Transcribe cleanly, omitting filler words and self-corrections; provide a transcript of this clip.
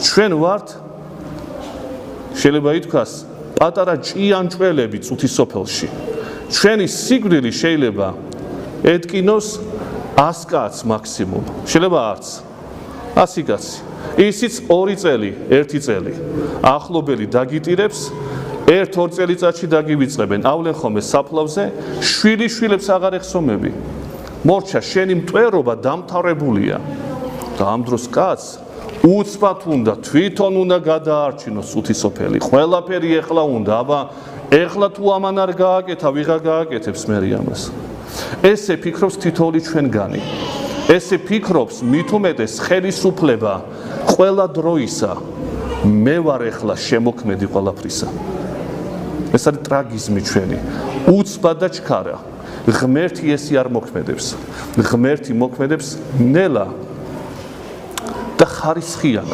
ჩვენ ვართ შეიძლება ითქვას პატარა ჭიანჭველები წუთის სოფელში ჩვენი სიკვდილი შეიძლება ეთკინოს 100 კაცს მაქსიმუმ შეიძლება არც 100 კაცი ისიც 2 წელი 1 წელი ახლობელი დაგიტირებს 1-2 წელიწადში დაგივიწყებენ ავლენ ხოლმე საფლავზე შვილიშვილებს აღარ ეხსომები მორჩა შენი მტვერობა დამთავრებულია და ამ დროს კაც უცბად უნდა თვითონ უნდა გადაარჩინოს უთისოფელი ყველაფერი ეხლა უნდა აბა ეხლა თუ ამან არ გააკეთა ვიღა გააკეთებს მე ამას ესე ფიქრობს თითოეული ჩვენგანი ესე ფიქრობს მით უმეტეს ხელისუფლება ყველა დროისა მე ვარ ეხლა შემოქმედი ყველაფრისა ეს არის ტრაგიზმი ჩვენი უცბად და ჩქარა ღმერთი ესე არ მოქმედებს ღმერთი მოქმედებს ნელა და ხარისხიანად